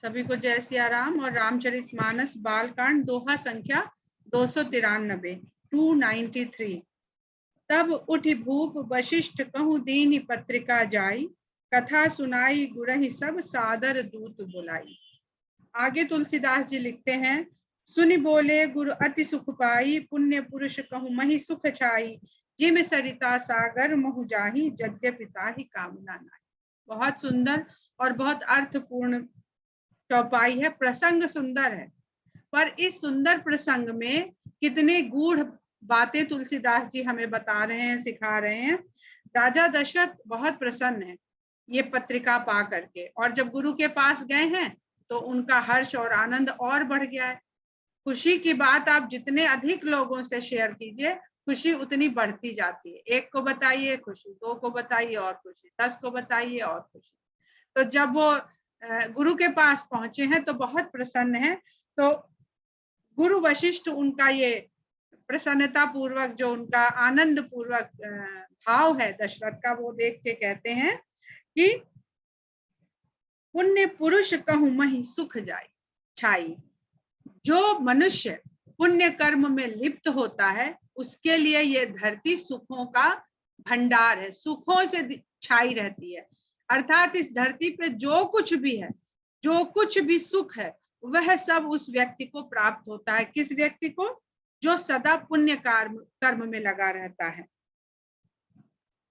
सभी को जय सिया राम और रामचरितमानस बालकांड दोहा संख्या 293 293। तब उठि भूप वशिष्ठ कहूँ दीनि पत्रिका जाई, कथा सुनाई गुरहि सब सादर दूत बुलाई। आगे तुलसीदास जी लिखते हैं, सुनि बोले गुरु अति सुख पाई, पुण्य पुरुष कहूँ मही सुख छाई, जिम सरिता सागर महु जाही, यद्यपि ताहि कामना नाई। बहुत सुंदर और बहुत अर्थपूर्ण चौपाई है। प्रसंग सुंदर है, पर इस सुंदर प्रसंग में कितने गूढ़ बातें तुलसीदास जी हमें बता रहे हैं, सिखा रहे हैं। राजा दशरथ बहुत प्रसन्न है ये पत्रिका पा करके, और जब गुरु के पास गए हैं तो उनका हर्ष और आनंद और बढ़ गया है। खुशी की बात आप जितने अधिक लोगों से शेयर कीजिए, खुशी उतनी बढ़ती जाती है। एक को बताइए खुशी, दो को बताइए और खुशी, 10 को बताइए और खुशी। तो जब वो गुरु के पास पहुंचे हैं तो बहुत प्रसन्न है। तो गुरु वशिष्ठ उनका ये प्रसन्नता पूर्वक, जो उनका आनंद पूर्वक भाव है दशरथ का, वो देख के कहते हैं कि पुण्य पुरुष कहूँ मही सुख जाई छाई। जो मनुष्य पुण्य कर्म में लिप्त होता है उसके लिए ये धरती सुखों का भंडार है, सुखों से छाई रहती है। अर्थात इस धरती पे जो कुछ भी है, जो कुछ भी सुख है, वह सब उस व्यक्ति को प्राप्त होता है। किस व्यक्ति को? जो सदा पुण्य कर्म में लगा रहता है।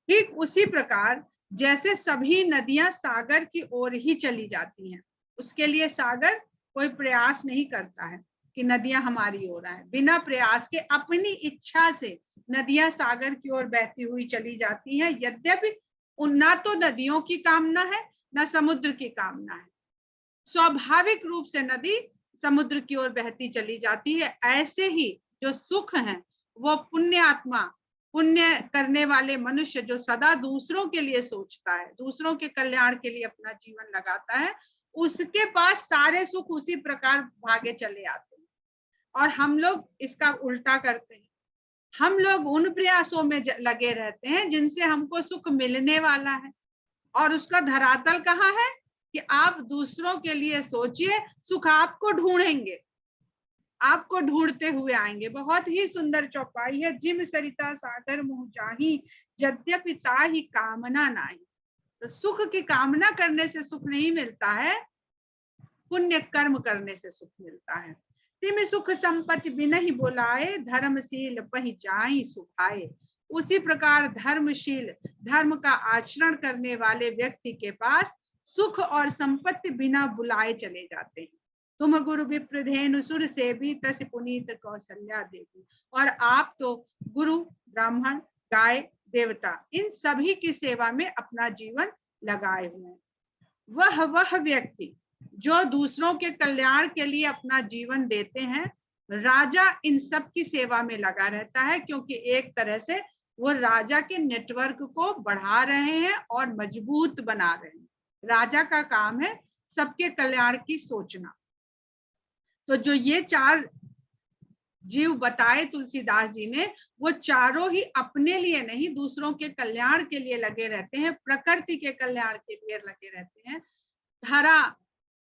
ठीक उसी प्रकार जैसे सभी नदियां सागर की ओर ही चली जाती हैं, उसके लिए सागर कोई प्रयास नहीं करता है कि नदियां हमारी ओर आए। बिना प्रयास के अपनी इच्छा से नदियां सागर की ओर बहती हुई चली जाती हैं। यद्यपि ना तो नदियों की कामना है ना समुद्र की कामना है, स्वाभाविक रूप से नदी समुद्र की ओर बहती चली जाती है। ऐसे ही जो सुख है वो पुण्य आत्मा, पुण्य करने वाले मनुष्य जो सदा दूसरों के लिए सोचता है, दूसरों के कल्याण के लिए अपना जीवन लगाता है, उसके पास सारे सुख उसी प्रकार भागे चले आते हैं। और हम लोग इसका उल्टा करते हैं। हम लोग उन प्रयासों में लगे रहते हैं जिनसे हमको सुख मिलने वाला है, और उसका धरातल कहाँ है कि आप दूसरों के लिए सोचिए, सुख आपको ढूंढेंगे, आपको ढूंढते हुए आएंगे। बहुत ही सुंदर चौपाई है। जिम सरिता सागर मुँह जाही, यद्यपि ताहि कामना नाहि। तो सुख की कामना करने से सुख नहीं मिलता है, पुण्य कर्म करने से सुख मिलता है। तिम सुख संपत्ति बिनहि बोलाए, धर्मशील पहि जाहि सुखाए। उसी प्रकार धर्मशील, धर्म का आचरण करने वाले व्यक्ति के पास सुख और संपत्ति बिना बुलाए चले जाते हैं। तुम गुरु विप्रधेनु सुर से भी तस पुनीत कौशल्या देवी। और आप तो गुरु, ब्राह्मण, गाय, देवता, इन सभी की सेवा में अपना जीवन लगाए हुए हैं। वह व्यक्ति जो दूसरों के कल्याण के लिए अपना जीवन देते हैं, राजा इन सब की सेवा में लगा रहता है, क्योंकि एक तरह से वो राजा के नेटवर्क को बढ़ा रहे हैं और मजबूत बना रहे हैं। राजा का काम है सबके कल्याण की सोचना। तो जो ये चार जीव बताए तुलसीदास जी ने, वो चारों ही अपने लिए नहीं, दूसरों के कल्याण के लिए लगे रहते हैं, प्रकृति के कल्याण के लिए लगे रहते हैं। धरा,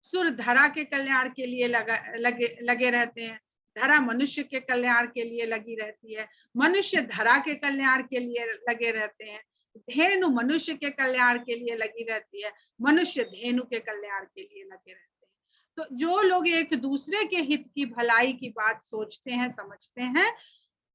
सुर धरा के कल्याण के लिए लगे रहते हैं। धरा मनुष्य के कल्याण के लिए लगी रहती है, मनुष्य धरा के कल्याण के लिए लगे रहते हैं। धेनु मनुष्य के कल्याण के लिए लगी रहती है, मनुष्य धेनु के कल्याण के लिए लगे रहते हैं। तो जो लोग एक दूसरे के हित की, भलाई की बात सोचते हैं, समझते हैं,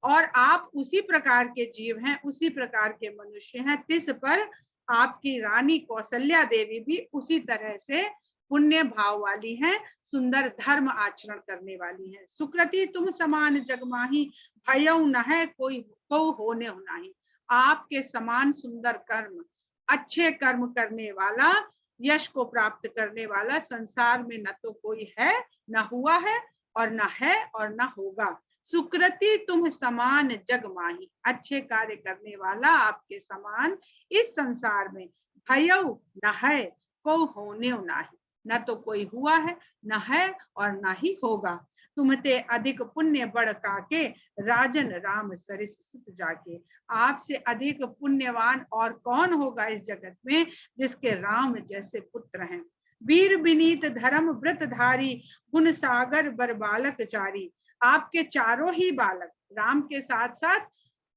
और आप उसी प्रकार के जीव हैं, उसी प्रकार के मनुष्य हैं। तिस पर आपकी रानी कौशल्या देवी भी उसी तरह से पुण्य भाव वाली हैं, सुंदर धर्म आचरण करने वाली हैं। सुकृति तुम समान जगमाही, भयउ न है कोई को होने नाही। आपके समान सुंदर कर्म, अच्छे कर्म करने वाला, यश को प्राप्त करने वाला संसार में न तो कोई है, न हुआ है, और न है और न होगा। सुकृति तुम समान जग माही, अच्छे कार्य करने वाला आपके समान इस संसार में भयउ न है को होने नाही। न तो कोई हुआ है, न है और न ही होगा। तुमते अधिक पुण्य बढ़ काके, राजन राम सरिस सुत जाके। आपसे अधिक पुण्यवान और कौन होगा इस जगत में, जिसके राम जैसे पुत्र हैं। वीर विनीत धर्म व्रतधारी, गुण सागर बर बालक चारी। आपके चारों ही बालक, राम के साथ साथ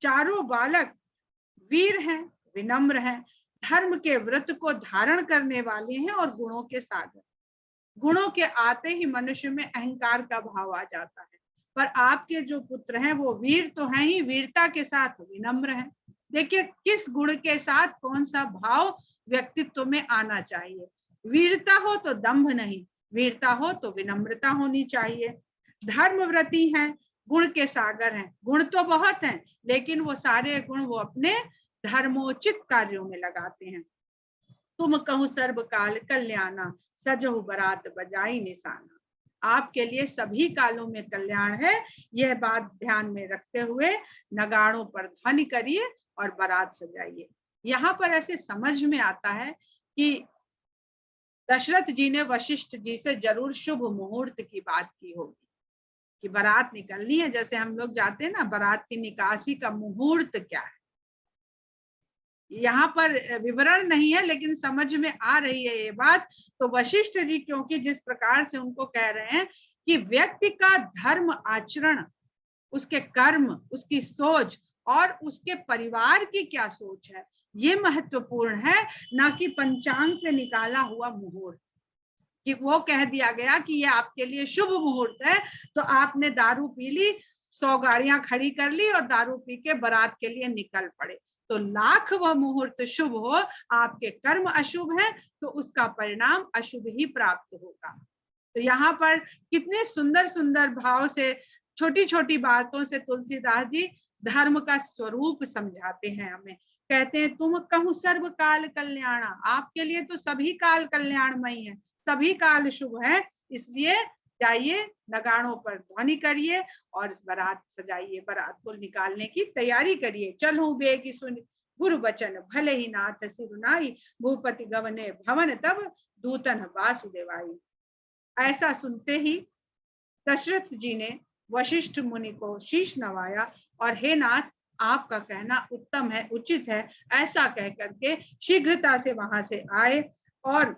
चारों बालक वीर हैं, विनम्र हैं, धर्म के व्रत को धारण करने वाले हैं और गुणों के सागर। गुणों के आते ही मनुष्य में अहंकार का भाव आ जाता है, पर आपके जो पुत्र हैं वो वीर तो हैं ही, वीरता के साथ विनम्र हैं। देखिए किस गुण के साथ कौन सा भाव व्यक्तित्व में आना चाहिए। वीरता हो तो दंभ नहीं, वीरता हो तो विनम्रता होनी चाहिए। धर्मव्रती हैं, गुण के सागर हैं। गुण तो बहुत हैं, लेकिन वो सारे गुण वो अपने धर्मोचित कार्यों में लगाते हैं। तुम कहूँ सर्व काल कल्याणा, सजहु बरात बजाई निशाना। आपके लिए सभी कालों में कल्याण है, यह बात ध्यान में रखते हुए नगाड़ों पर ध्वनि करिए और बारात सजाइए। यहाँ पर ऐसे समझ में आता है कि दशरथ जी ने वशिष्ठ जी से जरूर शुभ मुहूर्त की बात की होगी कि बारात निकलनी है। जैसे हम लोग जाते हैं ना, बारात की निकासी का मुहूर्त क्या है, यहाँ पर विवरण नहीं है, लेकिन समझ में आ रही है ये बात। तो वशिष्ठ जी क्योंकि जिस प्रकार से उनको कह रहे हैं कि व्यक्ति का धर्म आचरण, उसके कर्म, उसकी सोच और उसके परिवार की क्या सोच है, ये महत्वपूर्ण है, ना कि पंचांग पे निकाला हुआ मुहूर्त। कि वो कह दिया गया कि ये आपके लिए शुभ मुहूर्त है, तो आपने दारू पी ली, 100 गाड़ियां खड़ी कर ली और दारू पी के बारात के लिए निकल पड़े। तो लाख वह मुहूर्त शुभ हो, आपके कर्म अशुभ है तो उसका परिणाम अशुभ ही प्राप्त होगा। तो यहाँ पर कितने सुंदर सुंदर भाव से, छोटी छोटी बातों से तुलसीदास जी धर्म का स्वरूप समझाते हैं हमें। कहते हैं तुम कहूँ सर्व काल कल्याणा, आपके लिए तो सभी काल कल्याणमयी है, सभी काल शुभ है, इसलिए जाइए नगाड़ों पर ध्वनि करिए और बारात सजाइए, बारात को निकालने की तैयारी करिए। चलूं बेगी सुन गुरु वचन, भले ही नाथ सिरुनाई, भूपति गवने भवन तब दूतन वासुदेवाई। ऐसा सुनते ही दशरथ जी ने वशिष्ठ मुनि को शीश नवाया और हे नाथ, आपका कहना उत्तम है, उचित है, ऐसा कह करके शीघ्रता से वहां से आए और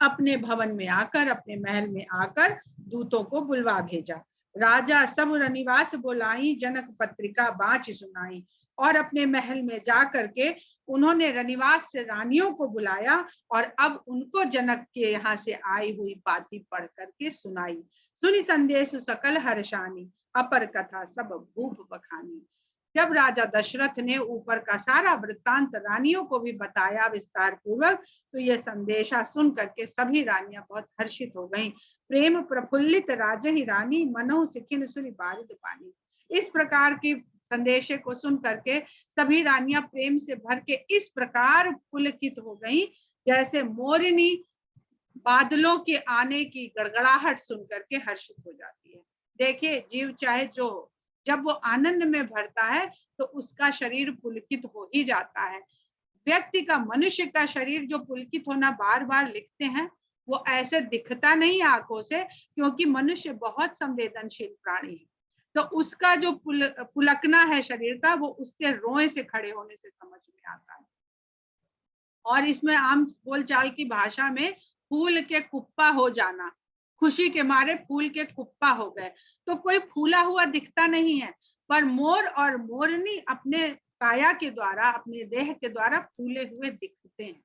अपने भवन में आकर, अपने महल में आकर दूतों को बुलवा भेजा। राजा सब रनिवास बोलाई, जनक पत्रिका बाँच सुनाई। और अपने महल में जा करके उन्होंने रनिवास से रानियों को बुलाया और अब उनको जनक के यहाँ से आई हुई बातें पढ़ करके सुनाई। सुनी संदेश सकल हर्षानी, अपर कथा सब भूप बखानी। जब राजा दशरथ ने ऊपर का सारा वृत्तांत रानियों को भी बताया विस्तार पूर्वक, तो ये संदेशा सुन करके सभी रानियां बहुत हर्षित हो गईं। प्रेम प्रफुल्लित राजहि रानी, मनहु सिखिन सुनि बारिद पानी। इस प्रकार की संदेशे को सुन करके सभी रानियां प्रेम से भर के इस प्रकार पुलकित हो गईं, जैसे मोरनी बादलों के आने की गड़गड़ाहट सुन करके हर्षित हो जाती है। देखिए जीव चाहे जो, जब वो आनंद में भरता है तो उसका शरीर पुलकित हो ही जाता है। व्यक्ति का, मनुष्य का शरीर जो पुलकित होना बार बार लिखते हैं, वो ऐसे दिखता नहीं आंखों से, क्योंकि मनुष्य बहुत संवेदनशील प्राणी है। तो उसका जो पुलकना है शरीर का, वो उसके रोए से खड़े होने से समझ में आता है। और इसमें आम बोलचाल की भाषा में फूल के कुप्पा हो जाना, खुशी के मारे फूल के कुप्पा हो गए। तो कोई फूला हुआ दिखता नहीं है, पर मोर और मोरनी अपने काया के द्वारा, अपने देह के द्वारा फूले हुए दिखते हैं।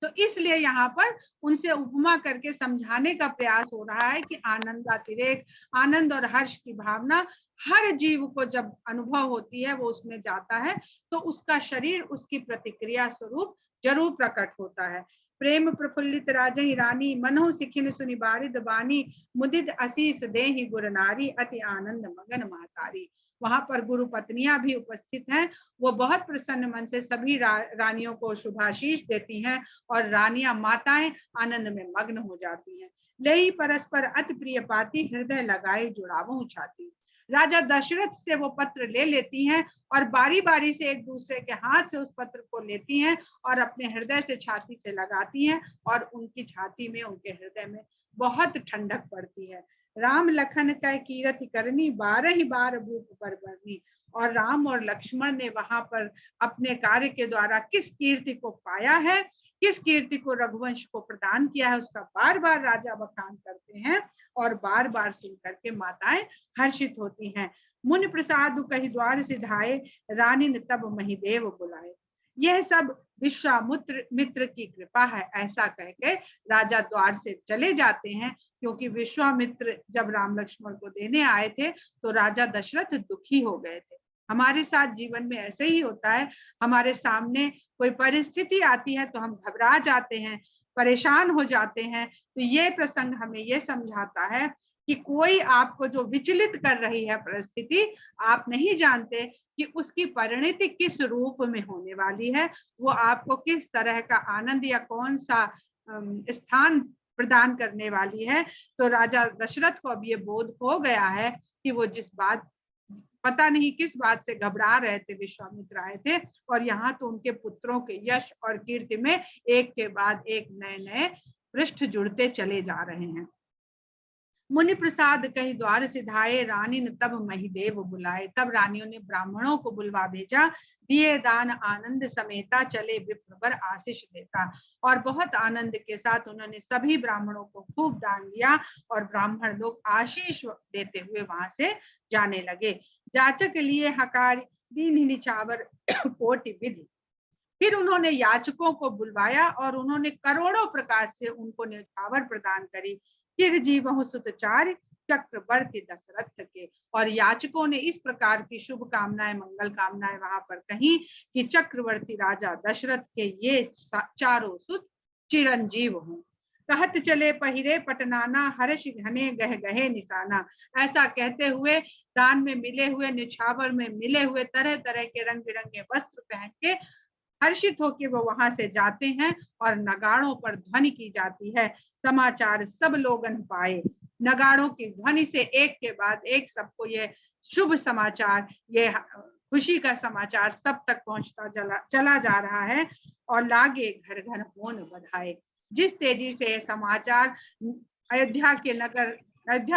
तो इसलिए यहाँ पर उनसे उपमा करके समझाने का प्रयास हो रहा है कि आनंदातिरेक, आनंद और हर्ष की भावना हर जीव को जब अनुभव होती है, वो उसमें जाता है, तो उसका शरीर उसकी प्रतिक्रिया स्वरूप जरूर प्रकट होता है। प्रेम प्रफुल्लित राजहि रानी, मनहु सिखिन सुनि बारिद बानी, मुदित असीस देहि गुर नारी, अति आनंद मगन महतारी। वहां पर गुरु पत्नियां भी उपस्थित हैं, वो बहुत प्रसन्न मन से सभी रानियों को शुभाशीष देती हैं और रानियां माताएं आनंद में मग्न हो जाती हैं। लेई परस्पर अति प्रिय पाती, हृदय लगाए जुड़ावों छाती। राजा दशरथ से वो पत्र ले लेती हैं और बारी बारी से एक दूसरे के हाथ से उस पत्र को लेती हैं और अपने हृदय से छाती से लगाती हैं और उनकी छाती में, उनके हृदय में बहुत ठंडक पड़ती है। राम लखन का कीरति करनी, 12 बार भूप पर बरनी। और राम और लक्ष्मण ने वहां पर अपने कार्य के द्वारा किस कीर्ति को पाया है, किस कीर्ति को रघुवंश को प्रदान किया है उसका बार बार राजा बखान करते हैं और बार बार सुन करके माताएं हर्षित होती हैं। मुनि प्रसाद कही द्वार सिधाए, रानी ने तब महिदेव बुलाए। यह सब विश्वामित्र मित्र की कृपा है, ऐसा कहकर राजा द्वार से चले जाते हैं। क्योंकि विश्वामित्र जब राम लक्ष्मण को देने आए थे तो राजा दशरथ दुखी हो गए थे। हमारे साथ जीवन में ऐसे ही होता है, हमारे सामने कोई परिस्थिति आती है तो हम घबरा जाते हैं, परेशान हो जाते हैं। तो ये प्रसंग हमें ये समझाता है कि कोई आपको जो विचलित कर रही है परिस्थिति, आप नहीं जानते कि उसकी परिणति किस रूप में होने वाली है, वो आपको किस तरह का आनंद या कौन सा स्थान प्रदान करने वाली है। तो राजा दशरथ को अब ये बोध हो गया है कि वो जिस बात, पता नहीं किस बात से घबरा रहे थे, विश्वामित्र आए थे और यहाँ तो उनके पुत्रों के यश और कीर्ति में एक के बाद एक नए नए पृष्ठ जुड़ते चले जा रहे हैं। मुनि प्रसाद कही द्वार सिधाए, रानी ने तब महिदेव बुलाए। तब रानियों ने ब्राह्मणों को बुलवा भेजा, दिए दान आनंद समेता, चले विप्रवर आशीष देता। और बहुत आनंद के साथ उन्होंने सभी ब्राह्मणों को खूब दान दिया और ब्राह्मण लोग आशीष देते हुए वहां से जाने लगे। जाचक लिए हकार दीन निछावर कोटि विधि। फिर उन्होंने याचकों को बुलवाया और उन्होंने करोड़ों प्रकार से उनको न्यौछावर प्रदान करी। चिरजीवहु सुतचार्य चक्रवर्ती दशरथ के। और याचकों ने इस प्रकार की शुभ कामनाएं, मंगल कामनाएं वहां पर कही कि चक्रवर्ती राजा दशरथ के ये चारों सुत चिरंजीव हों। कहत चले पहिरे पटनाना, हर्ष घने गह गहे निशाना। ऐसा कहते हुए दान में मिले हुए, न्यौछावर में मिले हुए तरह तरह के रंग बिरंगे वस्त्र पहन के हर्षित होकर वो वहां से जाते हैं और नगाड़ों पर ध्वनि की जाती है। समाचार सब लोगन पाए। नगाड़ों की ध्वनि से एक के बाद एक सबको ये शुभ समाचार, ये खुशी का समाचार सब तक पहुंचता चला जा रहा है। और लागे घर घर होन बधाए। जिस तेजी से समाचार अयोध्या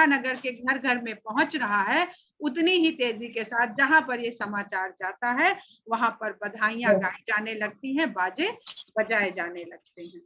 नगर के घर घर में पहुंच रहा है, उतनी ही तेजी के साथ जहां पर ये समाचार जाता है वहां पर बधाइयां गाई जाने लगती हैं, बाजे बजाए जाने लगते हैं।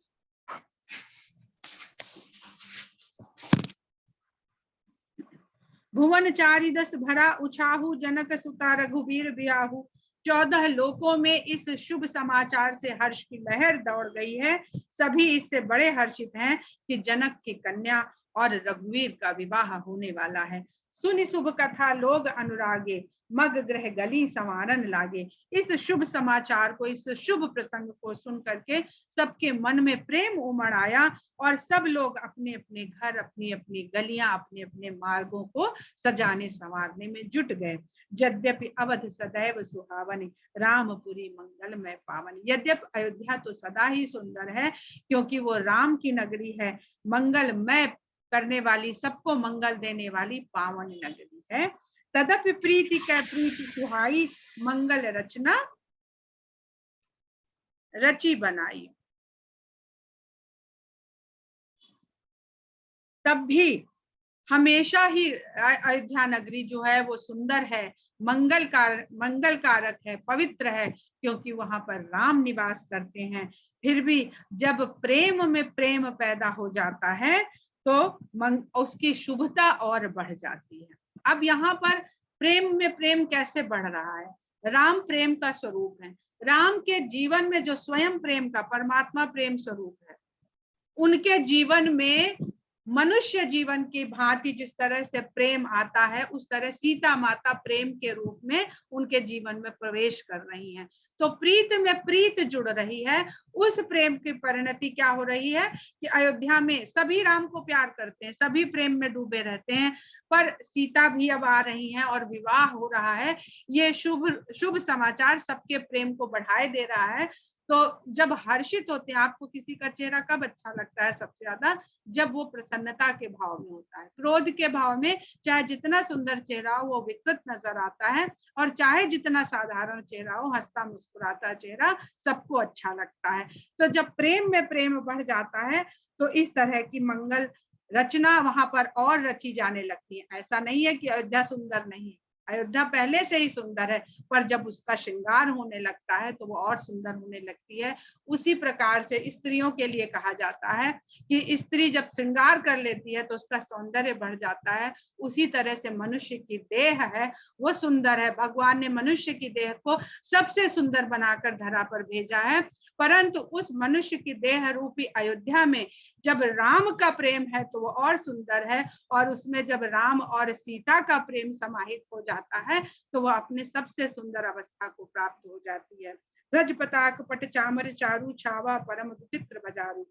भुवन चारि दस भरा उछाहू, जनक सुता रघुबीर ब्याहू। 14 लोकों में इस शुभ समाचार से हर्ष की लहर दौड़ गई है। सभी इससे बड़े हर्षित हैं कि जनक की कन्या और रघुवीर का विवाह होने वाला है। सुनि शुभ कथा लोग अनुरागे, मग ग्रह गली संवारन लागे। इस शुभ समाचार को, इस शुभ प्रसंग को सुन करके सबके मन में प्रेम उमड़ आया और सब लोग अपने अपने घर, अपनी अपनी गलियां, अपने अपने मार्गों को सजाने संवारने में जुट गए। यद्यपि अवध सदैव सुहावनी, रामपुरी मंगलमय पावन। यद्यपि अयोध्या तो सदा ही सुंदर है क्योंकि वो राम की नगरी है, मंगलमय करने वाली, सबको मंगल देने वाली पावन नगरी है। तदपि प्रीति कै प्रीति सुहाई, मंगल रचना रची बनाई। तब भी हमेशा ही अयोध्या नगरी जो है वो सुंदर है, मंगल कारक है, पवित्र है, क्योंकि वहां पर राम निवास करते हैं। फिर भी जब प्रेम में प्रेम पैदा हो जाता है तो उसकी शुभता और बढ़ जाती है। अब यहाँ पर प्रेम में प्रेम कैसे बढ़ रहा है? राम प्रेम का स्वरूप है। राम के जीवन में जो स्वयं प्रेम का, परमात्मा प्रेम स्वरूप है, उनके जीवन में मनुष्य जीवन की भांति जिस तरह से प्रेम आता है, उस तरह सीता माता प्रेम के रूप में उनके जीवन में प्रवेश कर रही हैं। तो प्रीत में प्रीत जुड़ रही है। उस प्रेम की परिणति क्या हो रही है कि अयोध्या में सभी राम को प्यार करते हैं, सभी प्रेम में डूबे रहते हैं, पर सीता भी अब आ रही हैं और विवाह हो रहा है। ये शुभ समाचार सबके प्रेम को बढ़ाए दे रहा है। तो जब हर्षित होते हैं, आपको किसी का चेहरा कब अच्छा लगता है सबसे ज्यादा? जब वो प्रसन्नता के भाव में होता है। क्रोध के भाव में चाहे जितना सुंदर चेहरा हो वो विकृत नजर आता है, और चाहे जितना साधारण चेहरा हो, हंसता मुस्कुराता चेहरा सबको अच्छा लगता है। तो जब प्रेम में प्रेम बढ़ जाता है तो इस तरह की मंगल रचना वहां पर और रची जाने लगती है। ऐसा नहीं है कि अयोध्या सुंदर नहीं, अयोध्या पहले से ही सुंदर है, पर जब उसका श्रृंगार होने लगता है तो वो और सुंदर होने लगती है। उसी प्रकार से स्त्रियों के लिए कहा जाता है कि स्त्री जब श्रृंगार कर लेती है तो उसका सौंदर्य बढ़ जाता है। उसी तरह से मनुष्य की देह है वो सुंदर है। भगवान ने मनुष्य की देह को सबसे सुंदर बनाकर धरा पर भेजा है, परंतु उस मनुष्य की देह रूपी अयोध्या में जब राम का प्रेम है तो वो और सुंदर है, और उसमें जब राम और सीता का प्रेम समाहित हो जाता है तो वो अपने सबसे सुंदर अवस्था को प्राप्त हो जाती है। ध्वज पताक पट चामर चारू छावा परम विचित्र बाजारू।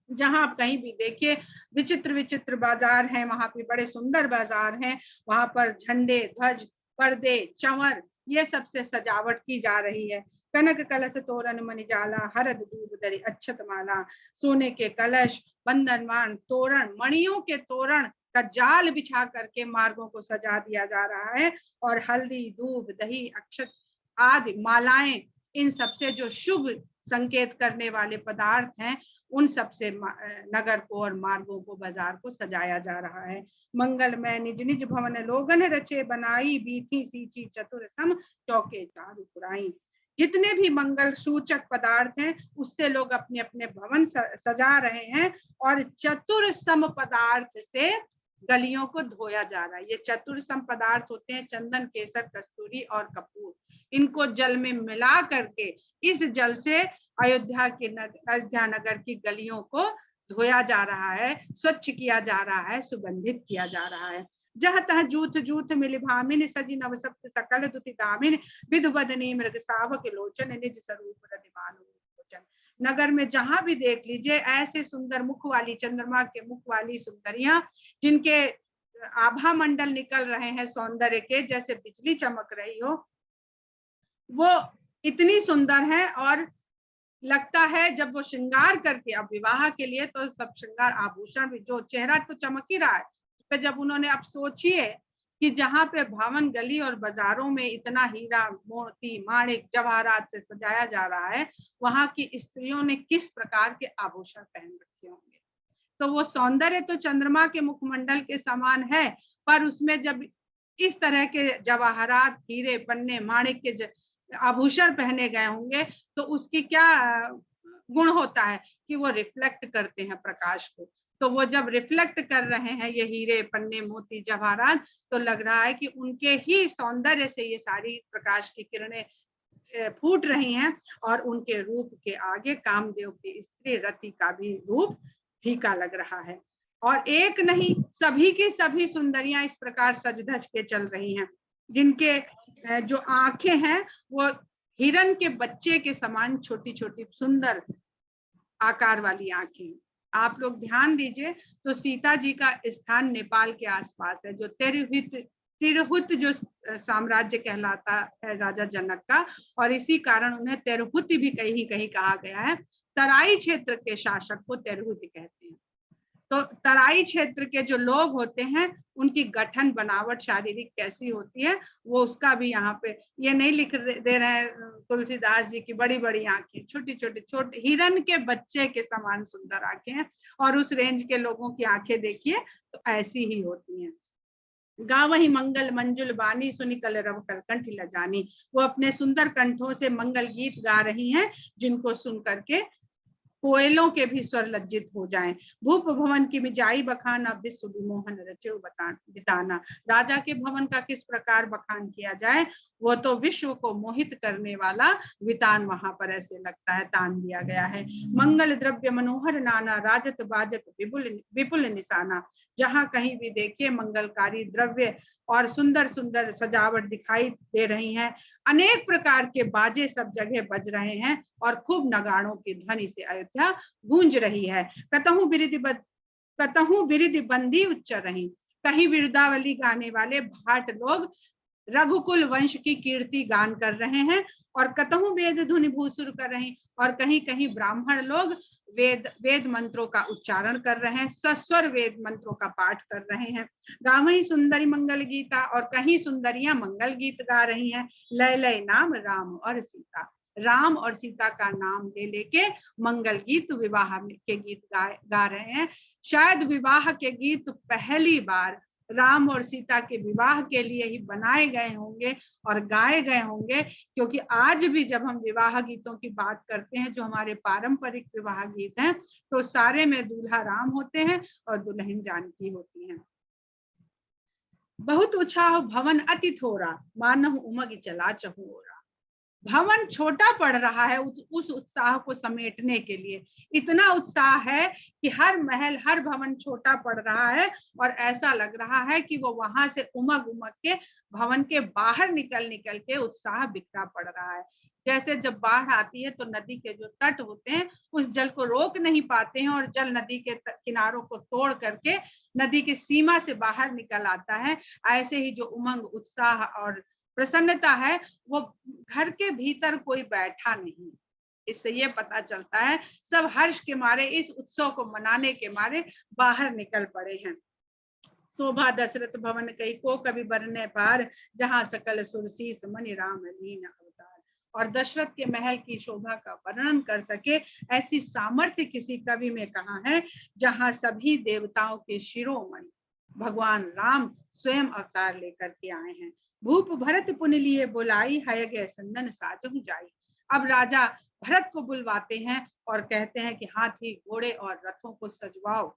जहां आप कहीं भी देखिए विचित्र विचित्र बाजार हैं, वहां पे बड़े सुंदर बाजार हैं, वहां पर झंडे, ध्वज, पर्दे, चंवर, ये सबसे सजावट की जा रही है। कनक कलश तोरण मणिजाला हरद दूब दरी अक्षत माला। सोने के कलश, बंधनवान तोरण, मणियों के तोरण का जाल बिछा करके मार्गों को सजा दिया जा रहा है, और हल्दी, दूब, दही, अक्षत आदि मालाएं, इन सबसे जो शुभ संकेत करने वाले पदार्थ हैं, उन सबसे नगर को और मार्गों को, बाजार को सजाया जा रहा है। मंगलमय निज निज भवन लोगन रचे बनाई, बीथी सींची चतुर सम चौके चारु पुराई। जितने भी मंगल सूचक पदार्थ हैं उससे लोग अपने अपने भवन सजा रहे हैं, और चतुर सम पदार्थ से गलियों को धोया जा रहा है। ये चतुर सम पदार्थ होते हैं चंदन, केसर, कस्तूरी और कपूर। इनको जल में मिला करके इस जल से अयोध्या नगर की गलियों को धोया जा रहा है, स्वच्छ किया जा रहा है, सुगंधित किया जा रहा है। जह तह जूथ जूथ मिल भामिन सजी नव सप्त सकल दुति दामिन विधु बदनी मृग सावक लोचन निज स्वरूप रतिमान। नगर में जहां भी देख लीजिए ऐसे सुंदर मुख वाली, चंद्रमा के मुख वाली सुंदरियां, जिनके आभा मंडल निकल रहे हैं सौंदर्य के, जैसे बिजली चमक रही हो, वो इतनी सुंदर है। और लगता है जब वो श्रृंगार करके, अब विवाह के लिए तो सब श्रृंगार आभूषण भी, जो चेहरा तो चमक ही रहा है, तो जब उन्होंने, अब सोचिए कि जहां पे भवन, गली और बाजारों में इतना हीरा, मोती, माणिक, जवाहरात से सजाया जा रहा है, वहां की स्त्रियों ने किस प्रकार के आभूषण पहन रखे होंगे। तो वो सौंदर्य तो चंद्रमा के मुखमंडल के समान है, पर उसमें जब इस तरह के जवाहरात, हीरे, पन्ने, माणिक के आभूषण पहने गए होंगे तो उसकी क्या गुण होता है कि वो रिफ्लेक्ट करते हैं प्रकाश को। तो वो जब रिफ्लेक्ट कर रहे हैं ये हीरे, पन्ने, मोती, जवाहरात, तो लग रहा है कि उनके ही सौंदर्य से ये सारी प्रकाश की किरणें फूट रही हैं, और उनके रूप के आगे कामदेव की स्त्री रति का भी रूप फीका लग रहा है। और एक नहीं, सभी की सभी सुंदरियां इस प्रकार सज धज के चल रही हैं, जिनके जो आंखें हैं वो हिरण के बच्चे के समान छोटी छोटी सुंदर आकार वाली आंखें। आप लोग ध्यान दीजिए तो सीता जी का स्थान नेपाल के आसपास है, जो तिरहुत जो साम्राज्य कहलाता है राजा जनक का, और इसी कारण उन्हें तिरहुत भी कहीं कहीं कहा गया है। तराई क्षेत्र के शासक को तिरहुत कहते हैं। तो तराई क्षेत्र के जो लोग होते हैं उनकी गठन, बनावट, शारीरिक कैसी होती है, वो उसका भी यहाँ पे ये नहीं लिख दे रहे हैं तुलसीदास जी की बड़ी बड़ी आंखें, छोटी छोटी, छोटे हिरण के बच्चे के समान सुंदर आंखें हैं, और उस रेंज के लोगों की आंखें देखिए तो ऐसी ही होती हैं। गावही मंगल मंजुल बानी सुनी कल रव कलकंठ लजानी। वो अपने सुंदर कंठों से मंगल गीत गा रही हैं, जिनको सुन करके कोयलों के भी स्वर लज्जित हो जाएं। भूप भवन की मिजाई बखाना विश्व विमोहन रचो बिताना। राजा के भवन का किस प्रकार बखान किया जाए, वो तो विश्व को मोहित करने वाला वितान वहां पर ऐसे लगता है तान दिया गया है। मंगल द्रव्य मनोहर नाना राजत बाजत विपुल विपुल निशाना। जहां कहीं भी देखिए मंगलकारी द्रव्य और सुंदर सुंदर सजावट दिखाई दे रही है। अनेक प्रकार के बाजे सब जगह बज रहे हैं, और खूब नगाड़ों की ध्वनि से अयोध्या गूंज रही है। कतहु बिरिधि बंदी उच्चर रही। कहीं विरुदावली गाने वाले भाट लोग रघुकुल वंश की कीर्ति गान कर रहे हैं, और कतहु वेद धुनि भूसुर कर रहे हैं, और कहीं कहीं ब्राह्मण लोग वेद मंत्रों का उच्चारण कर रहे हैं, सस्वर वेद मंत्रों का पाठ कर रहे हैं। गावही सुंदरी मंगल गीता, और कहीं सुंदरियां मंगल गीत गा रही हैं। लय लय नाम राम और सीता। राम और सीता का नाम ले लेके मंगल गीत, विवाह के गीत गा रहे हैं। शायद विवाह के गीत पहली बार राम और सीता के विवाह के लिए ही बनाए गए होंगे और गाए गए होंगे, क्योंकि आज भी जब हम विवाह गीतों की बात करते हैं, जो हमारे पारंपरिक विवाह गीत हैं, तो सारे में दूल्हा राम होते हैं और दुल्हन जानकी होती हैं। बहुत उत्साह भवन अति थोड़ा, मानहु उमग चला चहुओरा। भवन छोटा पड़ रहा है उस उत्साह को समेटने के लिए। इतना उत्साह है कि हर महल, हर भवन छोटा पड़ रहा है और ऐसा लग रहा है कि वो वहां से उमग उमग के भवन के बाहर निकल निकल के उत्साह बिखरा पड़ रहा है। जैसे जब बाढ़ आती है तो नदी के जो तट होते हैं उस जल को रोक नहीं पाते हैं और जल नदी के किनारों को तोड़ करके नदी की सीमा से बाहर निकल आता है। ऐसे ही जो उमंग, उत्साह और प्रसन्नता है, वो घर के भीतर कोई बैठा नहीं। इससे ये पता चलता है सब हर्ष के मारे, इस उत्सव को मनाने के मारे बाहर निकल पड़े हैं। शोभा दशरथ भवन कई को कवि बरने पार, जहां सकल सुरसीस मनि राम लीन अवतार। और दशरथ के महल की शोभा का वर्णन कर सके ऐसी सामर्थ्य किसी कवि में कहाँ है, जहां सभी देवताओं के शिरोमणि भगवान राम स्वयं अवतार लेकर के आए हैं। भूप भरत पुन लिए बुलाई, हय गए संदन साजहु जाई। अब राजा भरत को बुलवाते हैं और कहते हैं कि हाथी, घोड़े और रथों को सजवाओ।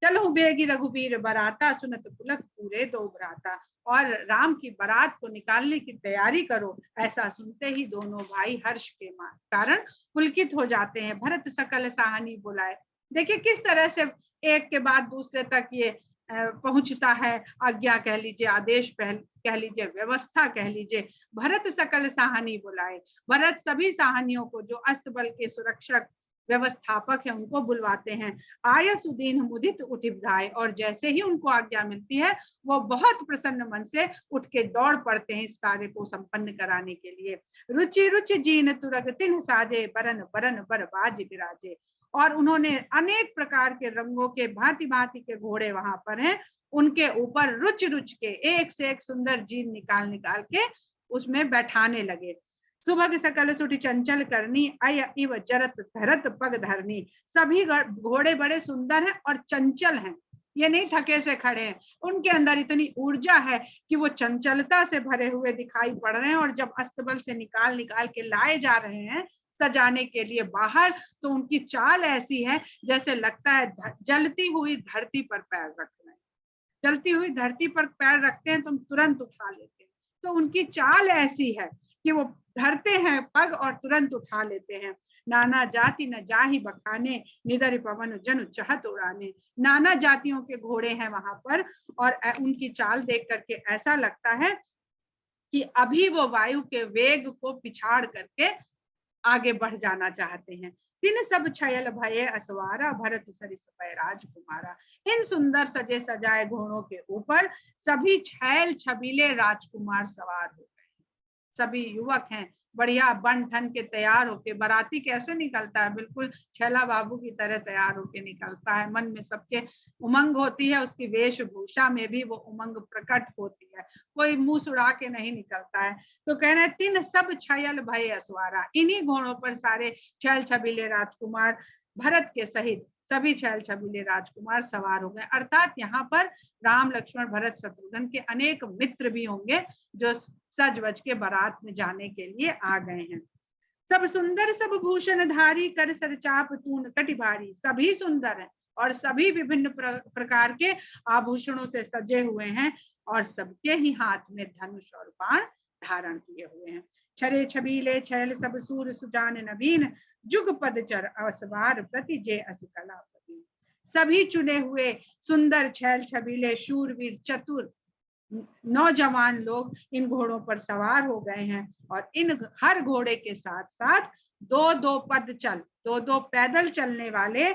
चलो बेगी रघुबीर बराता, सुनत पुलक पूरे दो बराता। और राम की बारात को निकालने की तैयारी करो। ऐसा सुनते ही दोनों भाई हर्ष के कारण पुलकित हो जाते हैं। भरत सकल साहनी बुलाए। देखिए किस तरह से एक के बाद दूसरे तक ये पहुंचता है। आज्ञा कह लीजिए, आदेश कह लीजिए, व्यवस्था कह लीजिए। भरत सकल साहनी बुलाए। भरत सभी साहनियों को, जो अस्तबल के सुरक्षक व्यवस्थापक है, उनको बुलवाते हैं। आय सुदीन मुदित उठ बधाए। और जैसे ही उनको आज्ञा मिलती है वो बहुत प्रसन्न मन से उठ के दौड़ पड़ते हैं इस कार्य को संपन्न कराने के लिए। रुचि रुचि जीन तुरग तिन साजे, बरन बरन बर बाज विराजे। और उन्होंने अनेक प्रकार के रंगों के भांति भांति के घोड़े वहां पर हैं, उनके ऊपर रुच रुच के एक से एक सुंदर जीन निकाल निकाल के उसमें बैठाने लगे। सुबह सकल सुठी चंचल करनी, अय इव जरत धरत पग धरनी। सभी घोड़े बड़े सुंदर हैं और चंचल हैं, ये नहीं थके से खड़े हैं। उनके अंदर इतनी ऊर्जा है कि वो चंचलता से भरे हुए दिखाई पड़ रहे हैं। और जब अस्तबल से निकाल निकाल के लाए जा रहे हैं सजाने के लिए बाहर, तो उनकी चाल ऐसी है जैसे लगता है जलती हुई धरती पर पैर रख रहे हैं। जलती हुई धरती पर पैर रखते हैं तो हम तुरंत उठा लेते हैं। तो उनकी चाल ऐसी है कि वो धरते हैं पग और तुरंत उठा लेते हैं। नाना जाति न जाहि बखाने, निदर पवन जन चहत उड़ाने। नाना जातियों के घोड़े हैं वहां पर और उनकी चाल देख करके ऐसा लगता है कि अभी वो वायु के वेग को पिछाड़ करके आगे बढ़ जाना चाहते हैं। तीन सब छयल भये असवारा, भरत सरिस पै राजकुमारा। इन सुंदर सजे सजाए घोड़ों के ऊपर सभी छैल छबीले राजकुमार सवार हो गए। सभी युवक हैं, बढ़िया बन ठन के तैयार होके। बाराती कैसे निकलता है, बिल्कुल छैला बाबू की तरह तैयार होके निकलता है। मन में सबके उमंग होती है, उसकी वेशभूषा में भी वो उमंग प्रकट होती है। कोई मुंह सुड़ा के नहीं निकलता है। तो कह रहे तीन सब छयल भय असवारा, इन्हीं घोड़ों पर सारे छैल छबीले राजकुमार भरत के सहित सभी छैल छबीले राजकुमार सवार हो गए। अर्थात यहाँ पर राम, लक्ष्मण, भरत, शत्रुघ्न के अनेक मित्र भी होंगे जो सज वज के बारात में जाने के लिए आ गए हैं। सब सुंदर सब भूषण धारी, कर सर चाप तून कटि भारी। सभी सुंदर हैं और सभी विभिन्न प्रकार के आभूषणों से सजे हुए हैं और सबके ही हाथ में धनुष और बाण धारण किए हुए हैं। छरे छबीले छैल सब सूर सुजान नवीन, जुग पदचर असवार प्रति जय अस कलापति। सभी चुने हुए सुंदर छैल छबीले शूरवीर चतुर नौजवान लोग इन घोड़ों पर सवार हो गए हैं और इन हर घोड़े के साथ साथ दो दो पैदल चलने वाले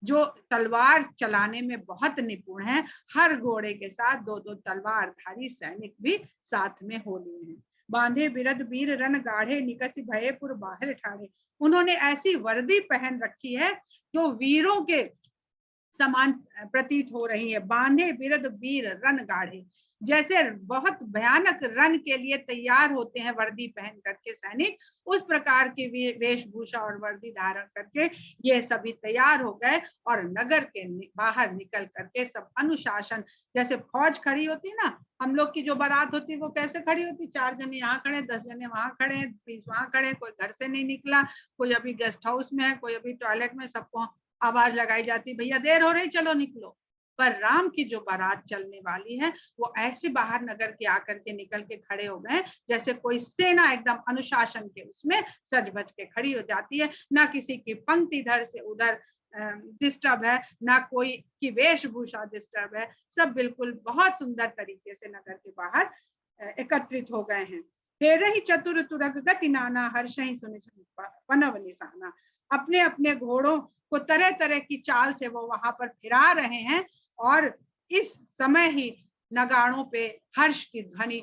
जो तलवार चलाने में बहुत निपुण हैं, हर घोड़े के साथ दो दो तलवारधारी सैनिक भी साथ में हो लिए हैं। बांधे बिरद वीर रन गाढ़े, निकसी भयपुर बाहर ठाड़े। उन्होंने ऐसी वर्दी पहन रखी है जो वीरों के समान प्रतीत हो रही है। बांधे बिरद वीर रन गाढ़े, जैसे बहुत भयानक रन के लिए तैयार होते हैं वर्दी पहन करके सैनिक, उस प्रकार की वेशभूषा और वर्दी धारण करके ये सभी तैयार हो गए और नगर के बाहर निकल करके सब अनुशासन, जैसे फौज खड़ी होती ना, हम लोग की जो बारात होती है वो कैसे खड़ी होती, 4 जने यहाँ खड़े, 10 जने वहां खड़े, 20 वहां खड़े, कोई घर से नहीं निकला, कोई अभी गेस्ट हाउस में है, कोई अभी टॉयलेट में, सबको आवाज लगाई जाती, भैया देर हो रही चलो निकलो। पर राम की जो बारात चलने वाली है वो ऐसे बाहर नगर के आकर के निकल के खड़े हो गए जैसे कोई सेना एकदम अनुशासन के उसमें सज बज के खड़ी हो जाती है। ना किसी की पंक्ति इधर से उधर डिस्टर्ब है, ना कोई की वेशभूषा डिस्टर्ब है, सब बिल्कुल बहुत सुंदर तरीके से नगर के बाहर एकत्रित हो गए हैं। फेर ही चतुर तुरग गति नाना, हर्ष ही सुनि सुनि पनव निशाना। अपने अपने घोड़ों को तरह तरह की चाल से वो वहां पर फिरा रहे हैं और इस समय ही नगाड़ों पे हर्ष की ध्वनि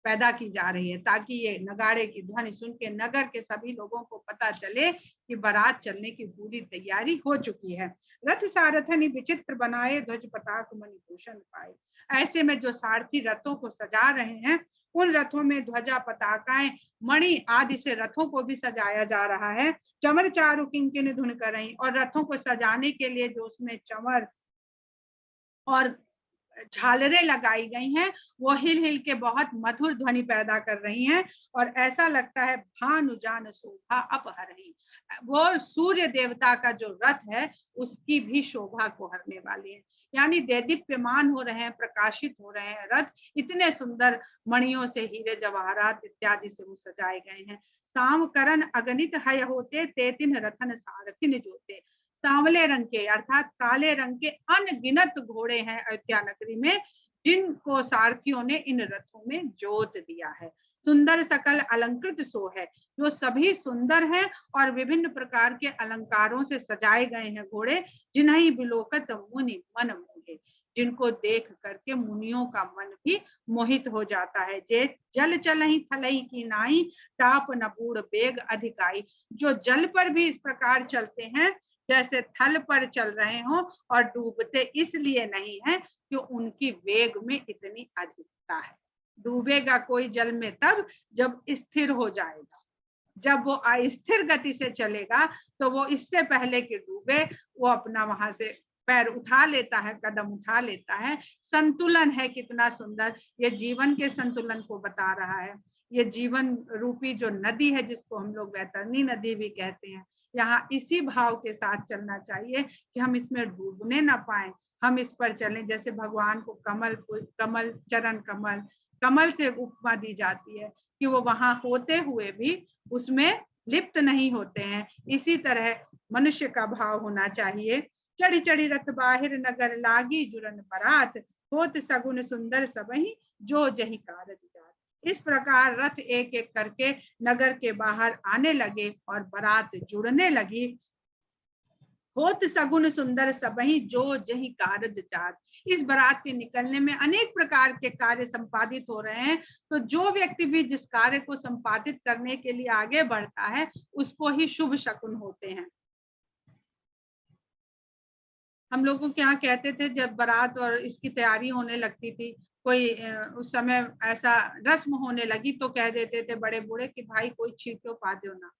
पैदा की जा रही है, ताकि ये नगाड़े की ध्वनि सुन के नगर के सभी लोगों को पता चले कि बारात चलने की पूरी तैयारी हो चुकी है। रथ सारथनी विचित्र बनाए, ध्वज पताक मणिभूषण पाए। ऐसे में जो सारथी रथों को सजा रहे हैं, उन रथों में ध्वजा पताकाएं मणि आदि से रथों को भी सजाया जा रहा है। चमर चारु किंकिन धुन कर रही, और रथों को सजाने के लिए जो उसमें चमर और झालरें लगाई गई हैं वो हिल हिल के बहुत मधुर ध्वनि पैदा कर रही हैं और ऐसा लगता है भानु जान शोभा अपहरही, वो सूर्य देवता का जो रथ है उसकी भी शोभा को हरने वाली है। यानी देदीप्यमान हो रहे हैं, प्रकाशित हो रहे हैं रथ, इतने सुंदर मणियों से, हीरे जवाहरात इत्यादि से वो सजाए गए हैं। साम करण अगणित हय होते, तेतिन रथन सारथिन जोते। सांवले रंग के अर्थात काले रंग के अनगिनत घोड़े हैं अयोध्या नगरी में, जिनको सारथियों ने इन रथों में जोत दिया है। सुंदर सकल अलंकृत सो है, जो सभी सुंदर हैं और विभिन्न प्रकार के अलंकारों से सजाए गए हैं घोड़े, जिन्हें बिलोकत मुनि मन मोहे, जिनको देख करके मुनियों का मन भी मोहित हो जाता है। जे जल चलही थलई की नाई, टाप न बूढ़ बेग अधिकाई, जो जल पर भी इस प्रकार चलते हैं जैसे थल पर चल रहे हों और डूबते इसलिए नहीं है कि उनकी वेग में इतनी अधिकता है। डूबेगा कोई जल में तब जब स्थिर हो जाएगा, जब वो अस्थिर गति से चलेगा तो वो इससे पहले कि डूबे वो अपना वहां से पैर उठा लेता है, कदम उठा लेता है। संतुलन है कितना सुंदर, ये जीवन के संतुलन को बता रहा है। ये जीवन रूपी जो नदी है जिसको हम लोग वैतरणी नदी भी कहते हैं, यहाँ इसी भाव के साथ चलना चाहिए कि हम इसमें डूबने ना पाए, हम इस पर चलें। जैसे भगवान को कमल कमल चरण कमल कमल से उपमा दी जाती है कि वो वहां होते हुए भी उसमें लिप्त नहीं होते हैं, इसी तरह मनुष्य का भाव होना चाहिए। चढ़ी चढ़ी रथ बाहिर नगर लागी, जुरन बरात होत सगुन सुंदर सबही, जो जही कारज जात। इस प्रकार रथ एक एक करके नगर के बाहर आने लगे और बारात जुड़ने लगी। होत सगुन सुंदर सबही, जो जही कारज जात। इस बारात के निकलने में अनेक प्रकार के कार्य संपादित हो रहे हैं, तो जो व्यक्ति भी जिस कार्य को संपादित करने के लिए आगे बढ़ता है उसको ही शुभ शकुन होते हैं। हम लोगों के यहाँ कहते थे जब बारात और इसकी तैयारी होने लगती थी, कोई उस समय ऐसा रस्म होने लगी तो कह देते थे बड़े बूढ़े कि भाई कोई छींटो पा दो ना,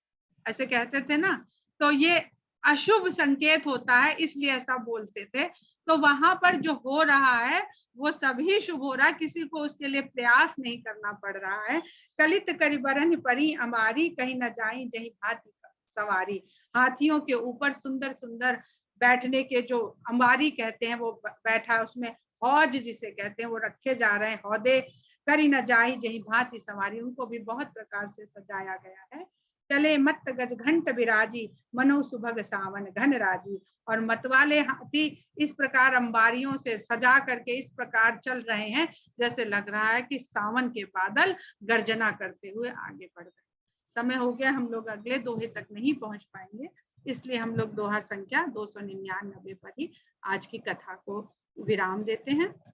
ऐसे कहते थे ना, तो ये अशुभ संकेत होता है इसलिए ऐसा बोलते थे। तो वहां पर जो हो रहा है वो सभी शुभ हो रहा है, किसी को उसके लिए प्रयास नहीं करना पड़ रहा है। कलित करी बरन परी अमारी, कहीं न जाई जही हाथी सवारी। हाथियों के ऊपर सुंदर सुंदर बैठने के जो अंबारी कहते हैं वो बैठा, उसमें हौज जिसे कहते हैं वो रखे जा रहे हैं हौदे। करी न जाई जही भांति सवारी, उनको भी बहुत प्रकार से सजाया गया है। चले मत गज घंट बिराजी, मनो सुभग सावन घन राजी। और मतवाले हाथी इस प्रकार अंबारियों से सजा करके इस प्रकार चल रहे हैं जैसे लग रहा है कि सावन के बादल गर्जना करते हुए आगे बढ़ रहे। समय हो गया, हम लोग अगले दोहे तक नहीं पहुंच पाएंगे, इसलिए हम लोग दोहा संख्या 299 पर ही आज की कथा को विराम देते हैं।